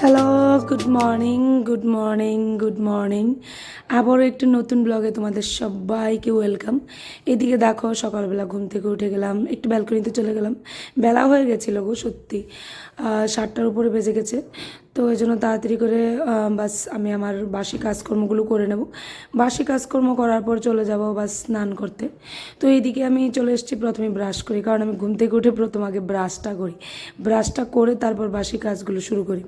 Hello, good morning, good morning, good morning. আবারও একটু নতুন ব্লগে তোমাদের সবাইকে ওয়েলকাম। এদিকে দেখো, সকালবেলা ঘুম থেকে উঠে গেলাম, একটু ব্যালকনিতে চলে গেলাম। বেলা হয়ে গেছিলো গো, সত্যি 7টার উপরে বেজে গেছে। তো এই জন্য তাড়াতাড়ি করে বাস আমি আমার বাসি কাজকর্মগুলো করে নেব। বাসি কাজকর্ম করার পর চলে যাব বাস স্নান করতে। তো এইদিকে আমি চলে এসেছি, প্রথমে ব্রাশ করি, কারণ আমি ঘুম থেকে উঠে প্রথম আগে ব্রাশটা করি। ব্রাশটা করে তারপর বাসি কাজগুলো শুরু করি।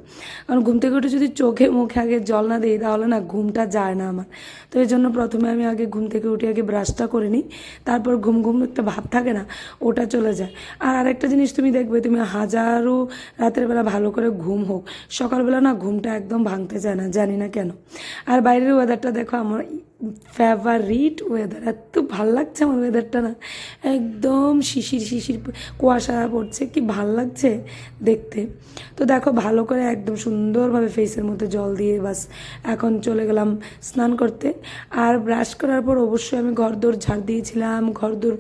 কারণ ঘুম থেকে উঠে যদি চোখে মুখে আগে জল না দিই তাহলে না ঘুমটা যায় না আমার। তো এই জন্য প্রথমে আমি আগে ঘুম থেকে উঠে আগে ব্রাশটা করে নিই, তারপর ঘুম ঘুম একটা ভাব থাকে না, ওটা চলে যায়। আর আরেকটা জিনিস তুমি দেখবে, তুমি হাজারও রাতের বেলা ভালো করে ঘুম হোক, সকালবেলা না ঘুমটা একদম ভাঙতে চায় না, জানি না কেন। আর বাইরের ওয়েদারটা দেখো, আমার ফেভারিট ওয়েদার, এত ভাল লাগছে আমার ওয়েদারটা না, একদম শিশির শিশির কুয়াশা পড়ছে, কি ভাল লাগছে দেখতে। তো দেখো, ভালো করে একদম সুন্দরভাবে ফেসের মধ্যে জল দিয়ে বাস এখন চলে গেলাম স্নান করতে। আর ব্রাশ করার পর অবশ্যই আমি ঘরদোর ঝাড় দিয়েছিলাম, ঘরদোর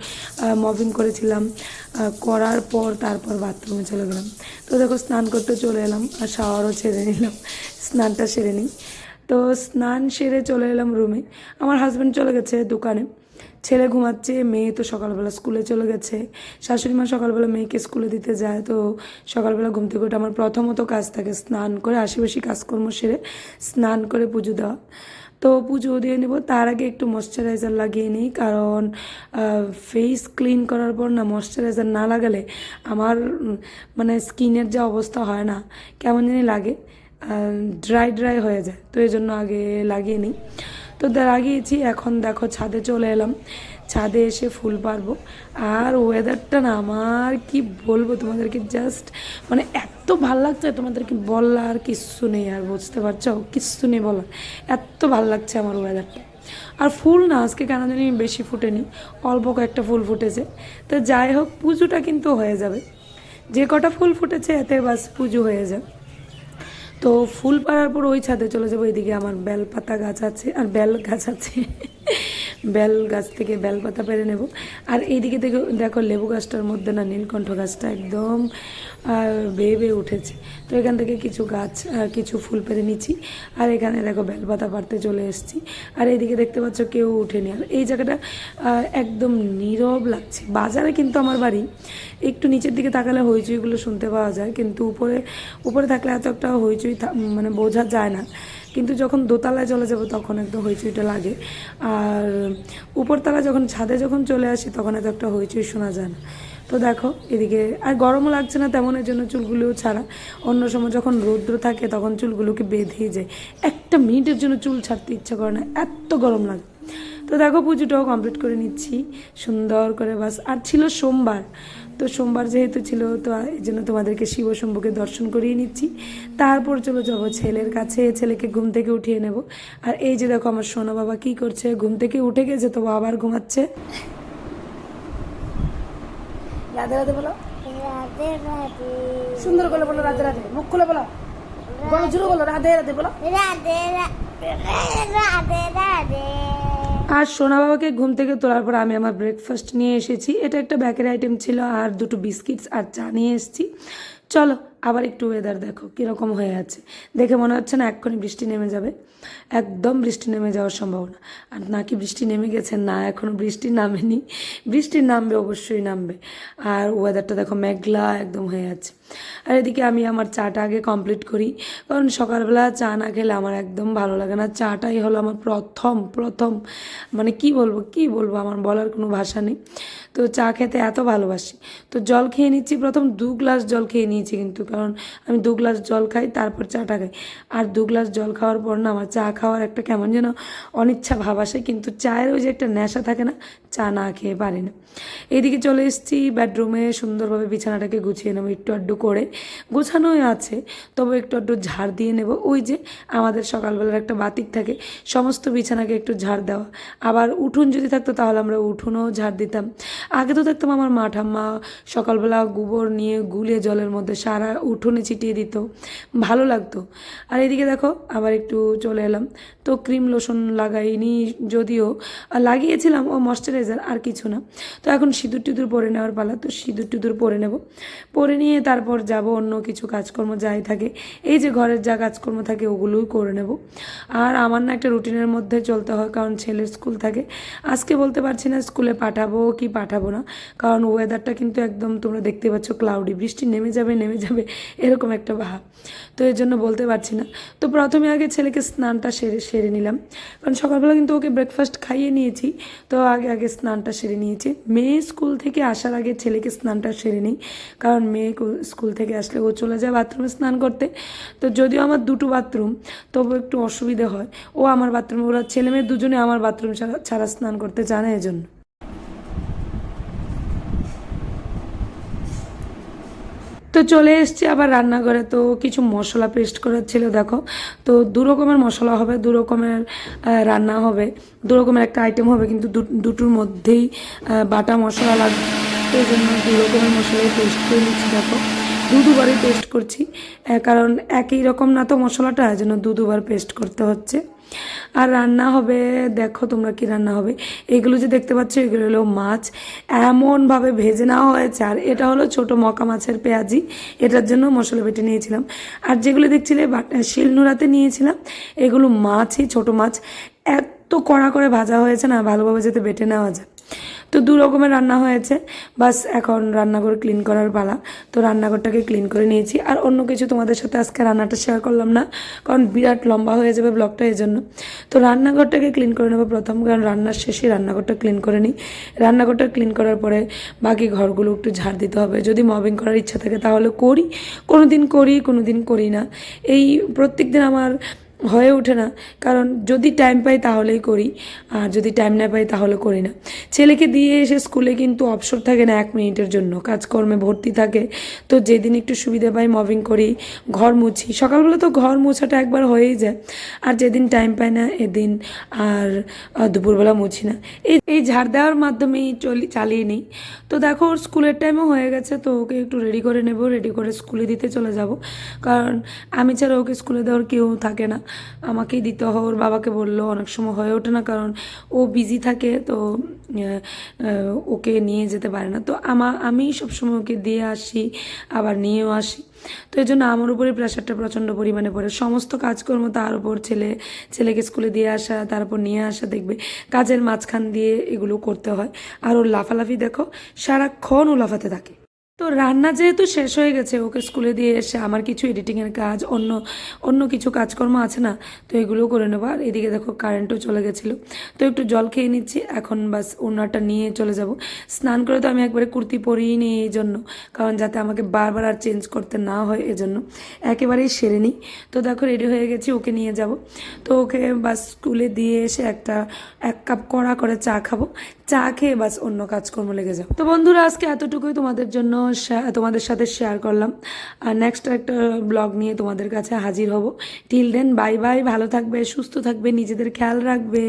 মপিং করেছিলাম। করার পর তারপর বাথরুমে চলে গেলাম। তো দেখো, স্নান করতে চলে এলাম আর শাওয়ারও ছেড়ে নিলাম, স্নানটা সেরে নিই। তো স্নান সেরে চলে এলাম রুমে। আমার হাজব্যান্ড চলে গেছে দোকানে, ছেলে ঘুমাচ্ছে, মেয়ে তো সকালবেলা স্কুলে চলে গেছে। শাশুড়ি মা সকালবেলা মেয়েকে স্কুলে দিতে যায়। তো সকালবেলা ঘুম থেকে উঠে আমার প্রথমত কাজ থাকে স্নান করে, আশেপাশি কাজকর্ম সেরে স্নান করে পুজো দেওয়া। তো পুজো দিয়ে নেব, তার আগে একটু ময়শ্চারাইজার লাগিয়ে নিই, কারণ ফেস ক্লিন করার পর না ময়শ্চারাইজার না লাগালে আমার মানে স্কিনের যা অবস্থা হয় না, কেমন জানি লাগে, ড্রাই ড্রাই হয়ে যায়। তো এই জন্য আগে লাগিয়ে নিই। তো লাগিয়েছি, এখন দেখো ছাদে চলে এলাম, ছাদে এসে ফুল পারবো। আর ওয়েদারটা না আমার কি বলবো তোমাদেরকে, জাস্ট মানে এত ভাল লাগছে, তোমাদেরকে বলার কিচ্ছু নেই, আর বুঝতে পারছো, কিচ্ছু নেই বলার, এত ভাল লাগছে আমার ওয়েদারটা। আর ফুল না আজকে কেন জানি বেশি ফুটেনি, অল্প কয়েকটা ফুল ফুটেছে। তো যাই হোক, পুজোটা কিন্তু হয়ে যাবে, যে কটা ফুল ফুটেছে এতে বাস পুজো হয়ে যায়। তো ফুল পাড়ার পর ওই ছাদে চলে যাবো। এদিকে আমার বেলপাতা গাছ আছে, আর বেল গাছ আছে, বেল গাছ থেকে বেলপাতা পেরে নেব। আর এইদিকে দেখো দেখো, লেবু গাছটার মধ্যে না নীলকণ্ঠ গাছটা একদম বেয়ে বেয়ে উঠেছে। তো এখান থেকে কিছু গাছ কিছু ফুল পেরে নিচ্ছি। আর এখানে দেখো বেলপাতা পাড়তে চলে এসেছি। আর এইদিকে দেখতে পাচ্ছ কেউ উঠেনি। আর এই জায়গাটা একদম নীরব লাগছে। বাজারে কিন্তু আমার বাড়ি, একটু নিচের দিকে তাকালে হইচইগুলো শুনতে পাওয়া যায়, কিন্তু উপরে উপরে থাকলে এত একটা হইচই মানে বোঝা যায় না। কিন্তু যখন দোতলায় চলে যাব তখন একদম হইচইটা লাগে। আর উপরতলা যখন ছাদে যখন চলে আসি তখন এত একটা হইচই শোনা যায় না। তো দেখো এদিকে আর গরমও লাগছে না তেমন, এর জন্য চুলগুলোও ছাড়া। অন্য সময় যখন রৌদ্র থাকে তখন চুলগুলোকে বেঁধেই যায়, একটা মিনিটের জন্য চুল ছাড়তে ইচ্ছা করে না, এত গরম লাগে। তো দেখো, পুজোটাও কমপ্লিট করে নিচ্ছি সুন্দর করে বাস। আর ছিল সোমবার, তো সোমবার যেহেতু ছিল, তো এই জন্য তোমাদেরকে শিব শম্ভুকে দর্শন করিয়ে নিচ্ছি। তারপর চলে যাবো ছেলের কাছে, ছেলেকে ঘুম থেকে উঠিয়ে নেব। আর এই যে দেখো, আমার সোনা বাবা কি করছে, ঘুম থেকে উঠে গেছে তো আবার ঘুমাচ্ছে। রাধে রাধে বলো, রাধে রাধে। সুন্দর করে বলো রাধে রাধে, মুখ খুলে বলো, বলো জুড়ে বলো রাধে রাধে বলো। রাধে রাধে রাধে। আর সোনা বাবাকে ঘুম থেকে তোলার পর আমি আমার ব্রেকফাস্ট নিয়ে এসেছি। এটা একটা বেকারি আইটেম ছিল, আর দুটো বিস্কিটস আর চা নিয়ে এসেছি। চলো, আবার একটু ওয়েদার দেখো কীরকম হয়ে আছে, দেখে মনে হচ্ছে না এক্ষুনি বৃষ্টি নেমে যাবে, একদম বৃষ্টি নেমে যাওয়ার সম্ভাবনা। আর নাকি বৃষ্টি নেমে গেছে, না এখনও বৃষ্টি নামেনি, বৃষ্টি নামবে, অবশ্যই নামবে। আর ওয়েদারটা দেখো মেঘলা একদম হয়ে আছে। আর এদিকে আমি আমার চাটা আগে কমপ্লিট করি, কারণ সকালবেলা চা না খেলে আমার একদম ভালো লাগে না। চাটাই হলো আমার প্রথম প্রথম মানে কি বলবো, আমার বলার কোনো ভাষা নেই। তো চা খেতে এত ভালোবাসি। তো জল খেয়ে নিচ্ছি, প্রথম 2 গ্লাস জল খেয়ে নিয়েছি, কিন্তু কারণ আমি 2 গ্লাস জল খাই তারপর চাটা খাই। আর 2 গ্লাস জল খাওয়ার পর না আমার চা খাওয়ার একটা কেমন যেন অনিচ্ছা ভাব আসে, কিন্তু চায়ের ওই যে একটা নেশা থাকে না, চা না খেয়ে পারি না। এইদিকে চলে এসেছি বেডরুমে, সুন্দরভাবে বিছানাটাকে গুছিয়ে নেবো, একটু আড্ডু করে গোছানোই আছে, তবে একটু আড্ডু ঝাড় দিয়ে নেব। ওই যে আমাদের সকালবেলার একটা বাতিক থাকে, সমস্ত বিছানাকে একটু ঝাড় দেওয়া। আবার উঠোন যদি থাকতো তাহলে আমরা উঠোনও ঝাড় দিতাম। আগে তো দেখতাম আমার মা ঠাম্মা সকালবেলা গোবর নিয়ে গুলে জলের মধ্যে সারা উঠোনে ছিটিয়ে দিত, ভালো লাগতো। আর এদিকে দেখো আবার একটু চলে এলাম, তো ক্রিম লোশন লাগাইনি যদিও, লাগিয়েছিলাম ও ময়শ্চারাইজার, আর কিছু না। তো এখন সিঁদুর টিঁদুর পরে নেওয়ার পালা, তো সিঁদুর টিঁদুর পরে নেব, পরে নিয়ে তারপর যাব অন্য কিছু কাজকর্ম যাই থাকে, এই যে ঘরের যা কাজকর্ম থাকে ওগুলোই করে নেব। আর আমার না একটা রুটিনের মধ্যে চলতে হয়, কারণ ছেলের স্কুল থাকে। আজকে বলতে পারছি না স্কুলে পাঠাবো কি পাঠাবো না, কারণ ওয়েদারটা কিন্তু একদম তোমরা দেখতে পাচ্ছ ক্লাউডি, বৃষ্টি নেমে যাবে এরকম একটা ভাব, তো এর জন্য বলতে পারছি না। তো প্রথমে আগে ছেলেকে স্নানটা সেরে নিলাম, কারণ সকালবেলা কিন্তু ওকে ব্রেকফাস্ট খাইয়ে নিয়েছি, তো আগে স্নানটা সেরে নিয়েছি। মেয়ে স্কুল থেকে আসার আগে ছেলেকে স্নানটা সেরে নিই, কারণ মেয়ে স্কুল থেকে আসলে ও চলে যায় বাথরুমে স্নান করতে। তো যদিও আমার দুটো বাথরুম, তবু একটু অসুবিধে হয়, ও আমার বাথরুমে, ওরা ছেলে মেয়ে দুজনে আমার বাথরুম ছাড়া স্নান করতে চায় না, এজন্য। তো চলে এসছি আবার রান্নাঘরে, তো কিছু মশলা পেস্ট করার ছিল দেখো। তো দু রকমের মশলা হবে, দু রকমের রান্না হবে, দু রকমের একটা আইটেম হবে, কিন্তু দুটোর মধ্যেই বাটা মশলা লাগবে, তো এই জন্য দু রকমের মশলাই পেস্ট করে নিচ্ছি দেখো। দুবারই পেস্ট করছি, কারণ একই রকম না তো মশলাটা, এই জন্য দুবার পেস্ট করতে হচ্ছে। আর রান্না হবে, দেখো তোমরা কি রান্না হবে। এগুলো যে দেখতে পাচ্ছ এগুলো হলো মাছ, এমনভাবে ভেজে নেওয়া হয়েছে। আর এটা হলো ছোট মকা মাছের পেঁয়াজি, এটার জন্য মশলা বেটে নিয়েছিলাম। আর যেগুলো দেখছিলে শিলনোড়াতে নিয়েছিলাম, এগুলো মাছই, ছোট মাছ, এত কড়া করে ভাজা হয়েছে না, ভালোভাবে যাতে বেটে নেওয়া যায়। তো দু রকমের রান্না হয়েছে, বাস এখন রান্নাঘর ক্লিন করার পালা। তো রান্নাঘরটাকে ক্লিন করে নিয়েছি, আর অন্য কিছু তোমাদের সাথে আজকে রান্নাটা শেয়ার করলাম না, কারণ বিরাট লম্বা হয়ে যাবে ব্লগটা, এই জন্য। তো রান্নাঘরটাকে ক্লিন করে নেবো প্রথম, কারণ রান্নার শেষে রান্নাঘরটা ক্লিন করে নিই। রান্নাঘরটা ক্লিন করার পরে বাকি ঘরগুলো একটু ঝাড় দিতে হবে, যদি মবিং করার ইচ্ছা থাকে তাহলে করি, কোনো দিন করি না। এই প্রত্যেক দিন আমার হয়ে ওঠে না, কারণ যদি টাইম পাই তাহলেই করি, আর যদি টাইম না পাই তাহলে করি না। ছেলেকে দিয়ে এসে স্কুলে কিন্তু অবসর থাকে না 1 মিনিটের জন্য, কাজকর্মে ভর্তি থাকে। তো যেদিন একটু সুবিধা পাই মবিং করি, ঘর মুছি, সকালবেলা তো ঘর মোছাটা একবার হয়েই যায়। আর যেদিন টাইম পাই না এদিন আর দুপুরবেলা মুছি না, এই ঝাড় দেওয়ার মাধ্যমেই চালিয়ে নিই। তো দেখো ওর স্কুলের টাইমও হয়ে গেছে, তো ওকে একটু রেডি করে নেব, রেডি করে স্কুলে দিতে চলে যাব, কারণ আমি ছাড়া ওকে স্কুলে দেওয়ার কেউ থাকে না, আমাকেই দিতে হয়। ওর বাবাকে বললো অনেক সময় হয়ে ওঠে না, কারণ ও বিজি থাকে, তো ওকে নিয়ে যেতে পারে না। তো আমি সবসময় ওকে দিয়ে আসি, আবার নিয়েও আসি। তো এই জন্য আমার উপরে প্রেশারটা প্রচণ্ড পরিমাণে পড়ে, সমস্ত কাজকর্ম তার উপর, ছেলেকে স্কুলে দিয়ে আসা, তারপর নিয়ে আসা, দেখবে কাজের মাঝখান দিয়ে এগুলো করতে হয়। আর ওর লাফালাফি দেখো, সারাক্ষণ ও লাফাতে থাকে। তো রান্না যেহেতু শেষ হয়ে গেছে, ওকে স্কুলে দিয়ে এসে আমার কিছু এডিটিংয়ের কাজ, অন্য কিছু কাজকর্ম আছে না, তো এগুলোও করে নেবো। আর এদিকে দেখো কারেন্টও চলে গেছিলো, তো একটু জল খেয়ে নিচ্ছি, এখন বাস ওড়নাটা নিয়ে চলে যাব। স্নান করে তো আমি একবারে কুর্তি পরিয়ে নিই, এই জন্য, কারণ যাতে আমাকে বারবার আর চেঞ্জ করতে না হয়, এজন্য একেবারেই সেরে নিই। তো দেখো রেডি হয়ে গেছি, ওকে নিয়ে যাব। তো ওকে বাস স্কুলে দিয়ে এসে 1 কাপ কড়া করে চা খাবো, চা খেয়ে বাস অন্য কাজকর্ম লেগে যাবো। তো বন্ধুরা আজকে এতটুকুই তোমাদের জন্য, তোমাদের সাথে শেয়ার করলাম। আর নেক্সট একটা ব্লগ নিয়ে তোমাদের কাছে হাজির হব। টিল দেন বাই বাই, ভালো থাকবে, সুস্থ থাকবে, নিজেদের খেয়াল রাখবে।